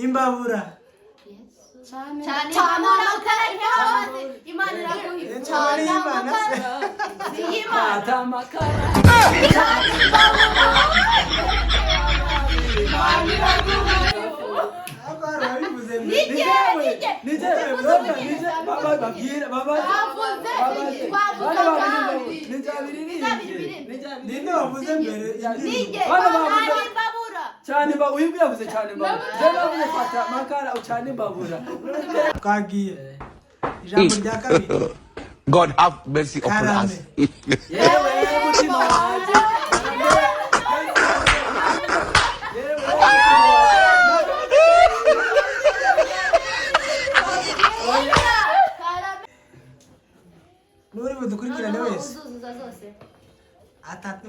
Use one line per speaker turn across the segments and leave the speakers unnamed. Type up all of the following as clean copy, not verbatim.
imbabura
cyane amakara imana iraguha
cyane imana
imana
amakara
cyane imbabura imana iraguha
ninde wavuze mbere
cyane uyu yavuze cyane imbabura fata makara ucane imbabura
twagiye ijambo rya kabiri
God have mercy upon us.
yewe mutima wanjye
nuri budukurikirane wese
uzuzuza zose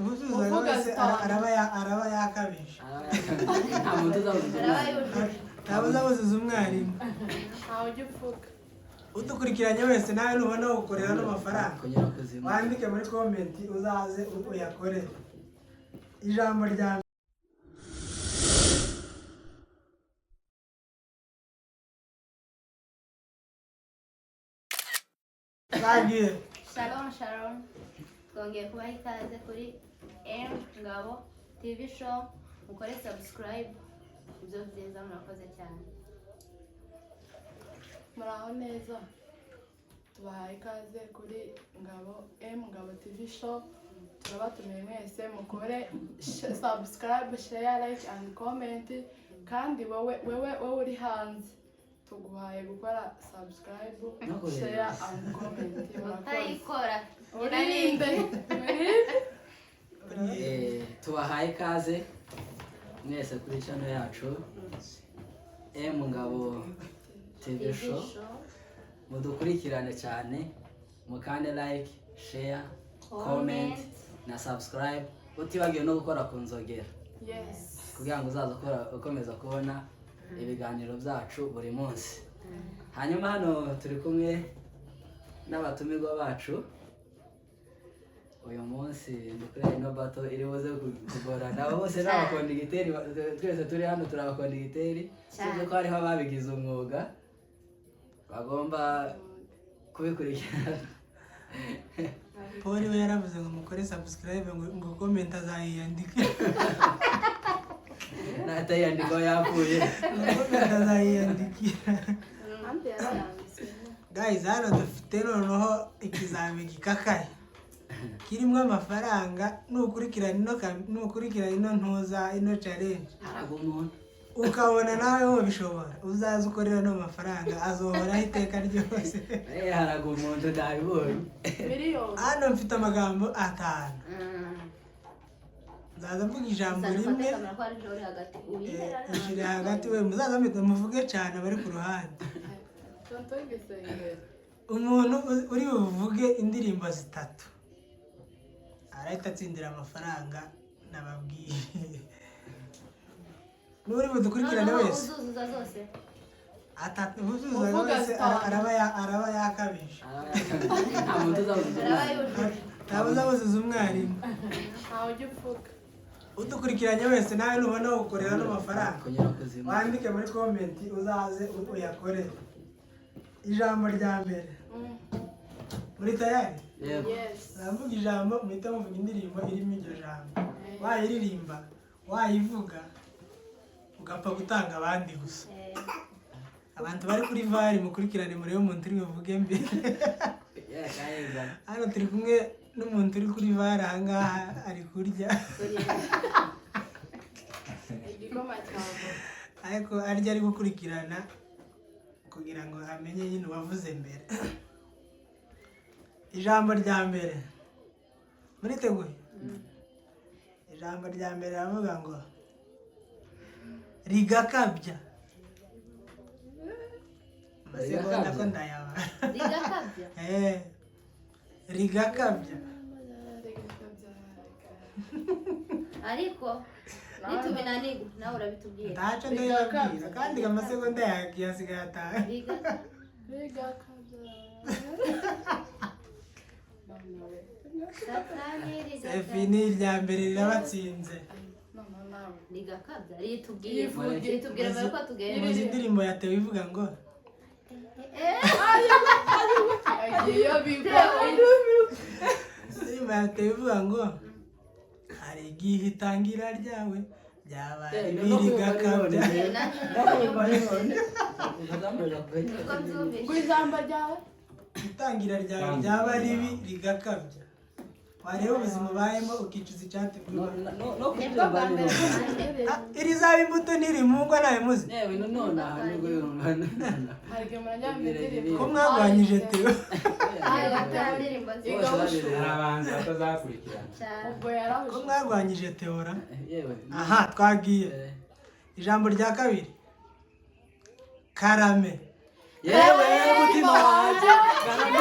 uzuzuza wese araba yakabije
nta muntu uzavuga
ntabuza buzuza umwarimu
ntawe ujya upfuka
udukurikiranye wese nawe nubona gukorera n'amafaranga
kunyura kuzima
wandike muri komenti uzaze uyakorere ijambo rya twagiye
shalom twongeye kubaha ikaze kuri M Ngabo TV show mukore subscribe ibyo byiza murakoze cyane
muraho neza tubahaye ikaze kuri Ngabo TV show turabatumiye mwese mukore subscribe share like and comment kandi wowe uri hanze tuguhaye gukora subscribe share and comment
utayikora
urinde
tubahaye ikaze mwese kuri channel yacu Ngabo TV show mudukurikirane cyane mukande like share comment na subscribe utibagiwe no gukora ku nzogera
yes
kugira ngo uzaza ukomeza kubona ibiganiro byacu buri munsi hanyuma hano turi kumwe n'abatumirwa bacu uyu munsi ndukure ino bato iri buze kugorana abo bose n'abakondigiteri twese turi hano turabakondigiteri sibyo ko hariho ababigize umwuga bagomba kubikurikirana
Paul we yaravuze ngo mukore subscribe ngo comment azayandike
natayandiko yapfuye
comment azayandikira guys hano dufite noneho ikizami gikakaye kirimo amafaranga nukurikirana ino ntuza ino challenge
umuntu
ukabona nawe wabishobora uzaza ukorera no mafaranga azohora iteka ryose
haraga umuntu ndabibonye
miliyoni
hano mfite amagambo 5 nzaza mvuga ijambo rimwe ishire hagati we muzaza muvuge cyane bari ku ruhande
tonto igisengero
umuntu uri buvuge indirimbo 3 arahita atsindira amafaranga nababwiye nuri budukurikirane wese
uzuzuza zose
uzuzuza wese araba yakabije
nta muntu uzavuga
ntabuza buzuza umwarimu
ntawe ujya upfuka
udukurikiranye wese nawe nubona gukorera n'amafaranga
kunyura kuzima
wandike muri komenti uzaze uyakorere ijambo rya mbere muri tayari
yes
navuga ijambo muhita muvuga indirimbo irimo iryo jambo wayiririmba wayivuga ugapfa gutanga abandi gusa abantu bari kuri vari mukurikirane muri yo muntu uri buvuge mbere hano turi kumwe n'umuntu uri kuri vari ahangaha ari kurya
igikoma cyawe
ariko arya ari gukurikirana kugira ngo amenye nyine uwavuze mbere ijambo rya mbere muriteguye ijambo rya mbere ravuga ngo rigakabya amasegonda ko ndayaba
rigakabya
rigakabya
ariko nitubinanirwa nawe urabitubwira
ndaca ndayababwira kandi amasegonda yasigaye atahe
satani
sefi ni irya mbere rirabatsinze
ntabwo.
rigakabya ritubwira
Rivuge.
ritubwira mbere ko tugenda
muzi indirimbo yatewe ivuga ngo
Agiye bigwa.
indirimbo yatewe ivuga ngo hari igihe itangira ryawe byabaye rigakabya
Ngo ijambo ryawe.
itangira ryawe ryaba ribi rigakabya wareba ubuzima ubayemo ukicuza icyateguwe
no kuririmba ni
iri zaba imbuto ntirimungwa nawe muzi
yewe none aha nibwo yumvana
Hari igihe murajyana indirimbo.
ko mwagwanyije Theo
indirimbo
Igahusha.
arabanza batazakurikirana
cyane
Ubwo
ko
yarahusha.
mwagwanyije Theora
yewe
aha twagiye ijambo rya kabiri karame
yewe mutima wanjye karame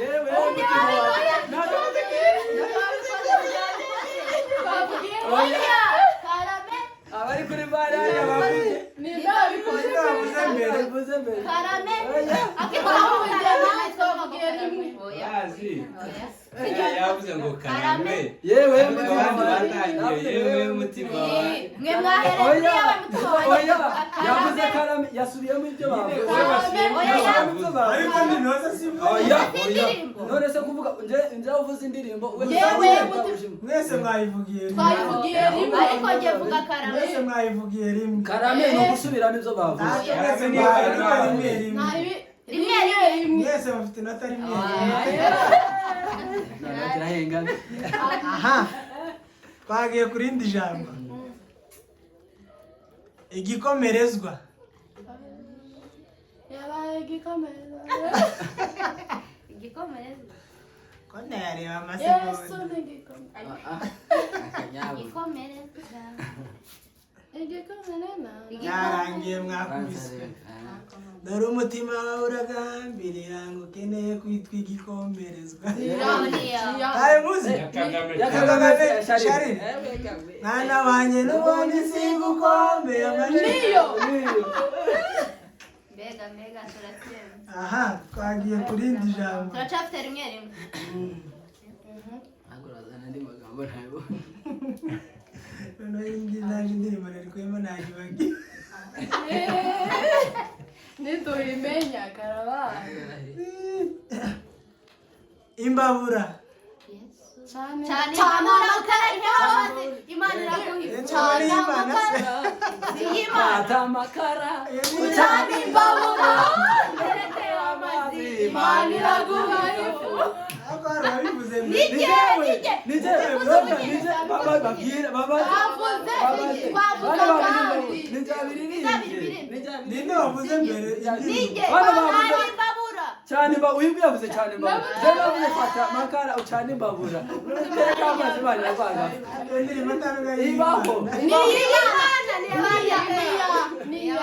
yewe mutima wanjye
karame
abari kuri bare bavuze
Ni nabikoze.
bavuze mbere
bavuze mbere
karame
yazi yavuze ngo karame
yewe
abandi batangiye yewe mutima wawe
mwe mwahereye yawe mutima
oya
wanjye
yavuze karame yasubiyemo ibyo bavuze
ariko ntinoza simba
oya
indirimbo
none se kuvuga nje uvuze indirimbo
Yewe
mwese mwayivugiye rimwe
Twayivugiye rimwe.
ariko njye vuga karame
mwese mwayivugiye rimwe
karame ni ugusubiramo ibyo bavuze
ntabwo mwese mwayivugiye rimwe rimwe
rimwe
mwese mufite inota rimwe
kirahengana
aha twagiye ku rindi jambo igikomerezwa
Yabaye igikomeza.
igikomerezwa
ko ndayareba
Yesu
amasegonda
ni igikomeza.
igikomerezwa
Igikomeza.
byarangiye mwakubiswe dore umutima wawe uragambirira ngo ukeneye kwitwa igikomerezwa ayo muzi
yakagame
Shari. mwana wanjye n'ubundi sigukombe
Niyo.
mbega turatsinze
aha twagiye ku rindi jambo
turacafite rimwe rimwe
ntabwo urazana andi magambo ntabwo
noneho iyi ngiyi naje indirimbo nari kuyemo nayibagiwe
Nituimenya karabaye.
imbabura
Cyane.
cyane imana utararyoze imana iraguha
cyane y'Imana se
y'imana
fata amakara
cyane imbabura mberete amazi
Imana iraguha ifu.
ariko hari ababivuze mbere
nijye
babwira
Twavuze kandi.
ninde wavuze mbere
nijye
Bano bavuze-
cyane imbabura
cyane wibwe yavuze cyane imbabura je navuze fata amakara ucane imbabura none kamaze bari rwanga
indirimbo atandukanye
ibaho
ni imana ni
Niya.
Niya.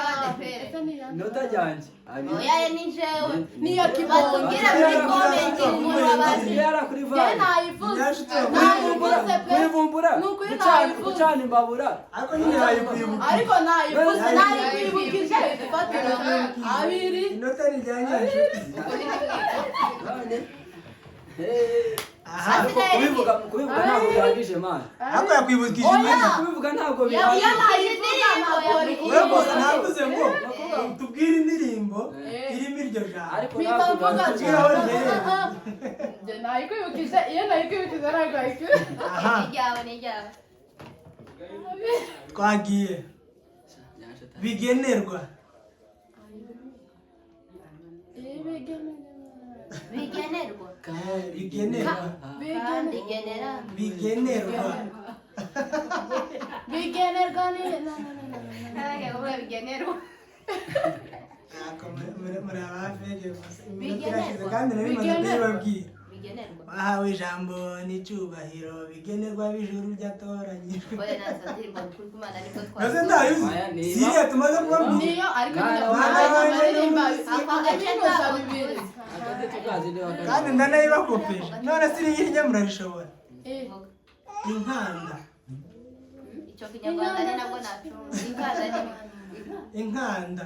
nota ryanje
oya ye ni jewe
Niyo kibondo.
batubwira muri komenti umuntu wabazi
yara kuri
Je
vare
nayivuze.
kuyivumbura kuyivumbura
Ni ukuri nayivuze.
gucana imbabura
ariko nyine yayikwibuka
Ariko nayivuze nayikwibukije gufatira abiri.
inota rijyanye inshuti aha
kubivuga ntabwo bihagije mana
ariko yakwibukije imena
kubivuga ntabwo
Iyo
bihagije
nayivuze ntabwo ari
wego navuze ngo tubwire indirimbo irimo iryo jambo
ariko
Mpita
ntabwo
mvuga
bihagije
tubwire aho riherereye
Je nayikwibukije iyo nayikwibukije ntabwo ayikwiye.
aha
ni ryawe ni ryawe
twagiye bigenerwa
bigenerwa
bigenerwa
kandi genera
bigenerwa
Bigenerwa ni
bigenerwa
muri abafege gusa iminota
Bigenerwa.
irashize kandi nari maze kuyibabwira
bigenerwa
bahawe ijambo n'icyubahiro bigenerwa b'ijuru byatoranyijwe
oya nasa ndirimbo kuri kumana ariko
naze
twari
ndayuzi
Aya ni
siriya tumaze kubabwira
niyo ariko
Aka
bibiri.
agati tukazi niba
kandi ndanayibakopeje none siriya irya murarishobora
vuga
inkanda
icyo kinyarwanda ni nabwo nacunga inkanda ni
inkanda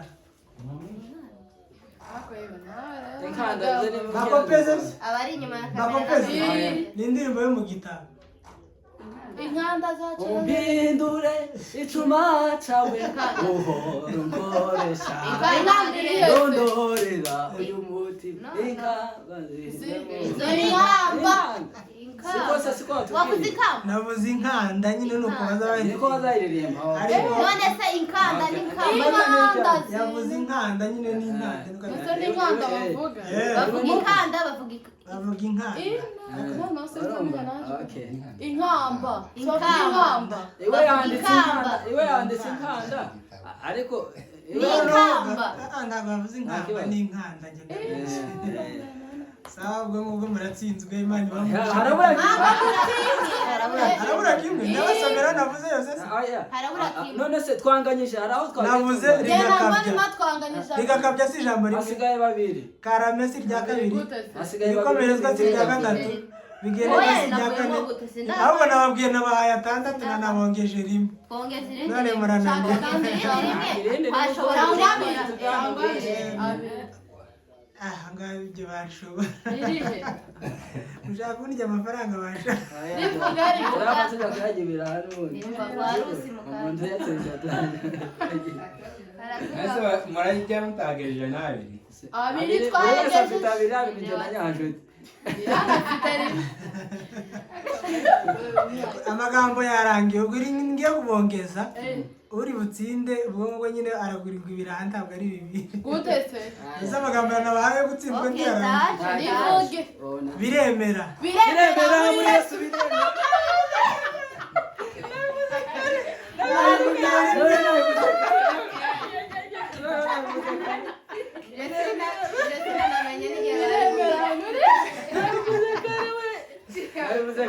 inkanda
bakopeze
abari inyuma ya
bakopeze
kamera
ni indirimbo yo mu gitabo
inkanda zacu
umpindure icuma cawe uhora unkoresha ndondorera uyu mutima inkamba
wavuze ikamba
navuze inkanda nyine nuko
niko bazayiririmba
none se inkanda n'inkamba
yavuze inkanda nyine n'inkanda
ndetse n'inkanda bavuga
bavuga inkanda bavuga
bavuga inkanda
inkamba
iwe yanditse inkanda ariko
n'inkamba
ntabwo bavuze inkamba n'inkanda sawa ubwo ngubwo muratsinzwe imana ibamugisha harabura kimwe n'abasomera navuze yose
harabura kimwe
none se twanganyije hari aho
navuze rigakabya si ijambo rimwe
hasigaye babiri
karame si irya kabiri
hasigaye
ibikomerezwa si irya gatatu bigereka si irya kane ahubwo nababwiye nabahaye atandatu nanabongeje rimwe none murananiwe
washobora
ahangaha ibyo bashobora ushaka kurya amafaranga bashaka
urabasija kuyajya ibiraha n'ubundi umuntu yatsinze
ese murajya mutagejeje n'abiri
abiri
wese afite abiri abiri njye na nyanshuti
amagambo yarangiye ubwo ngiye kubongeza uri butsinde ubwo ngubwo nyine aragurirwa ibiraha ntabwo ari bibiri
gutese
ese amagambo yanabahaye gutsindwa ntiyarangiye
nivuge
biremera
muri yesu biremera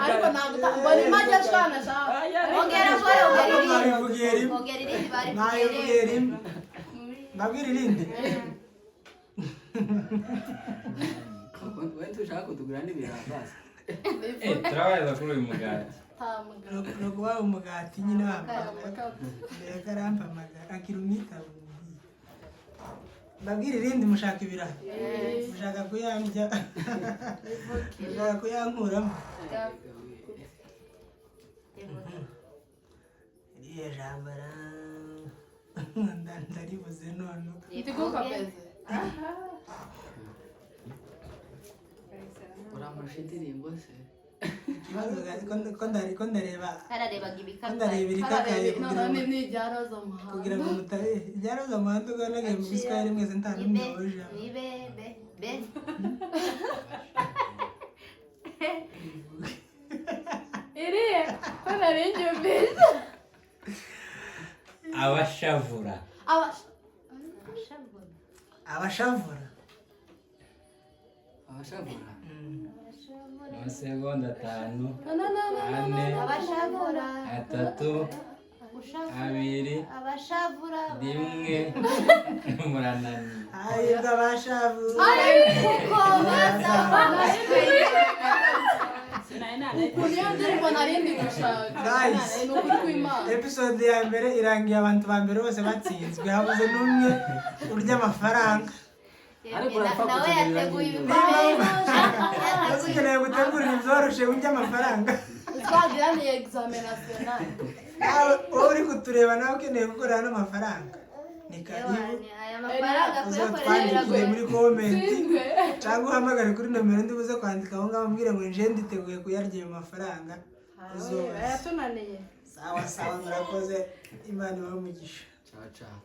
ariko ntabwo mbona imajya ashwana shaho
ongera
nabivugiye rimwe mbabwira irindi
wowe tushaka kutugura n'ibiraha basi
turabaza kuri uyu mugati
ni ukuba umugati nyine wampamagara mbere karampamagara akira umwitabo mbabwira irindi mushaka ibiraha mushaka kuyandya mushaka kuyankuramo iriya jambo ndaribuze none
ntikukapeze
uramurusha indirimbo se
ikibazo ko ndareba
hararebaga ibikaka
ndareba irikakaye
ni ibya roza muhanda
kugira ngo mutabe ibya roza muhanda ugaragaye mu giswahili mwese nta n'umwe wuje
iriya ko nari njyumvise
abashavura
abashavura
amasegonda 5 ane
abashavura
3 2
abashavura
1 muranani
ayibwa abashavura
niyo ndirimbo narindi gushaka
Guys.
ni ukuri kw'Imana
episode ya mbere irangiye abantu ba mbere bose batsinzwe habuze n'umwe urya amafaranga
nawe yateguye ibikomeye
ese ukeneye gutegurira ibyoroshe urya amafaranga
twagira ni examen national
nawe wowe uri kutureba nawe ukeneye gukorera n'amafaranga ni karibu
aya mafaranga
uzatwandikire muri komenti
sinzwe
cyangwa uhamagare kuri nomero ndi buze kwandika aho ngaho mbwire ngo nje nditeguye kuyarya ayo mafaranga uzobaze
ayatunaniye
sawa sawa murakoze imana ibahe umugisha
ciao ciao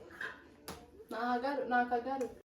nakagaruka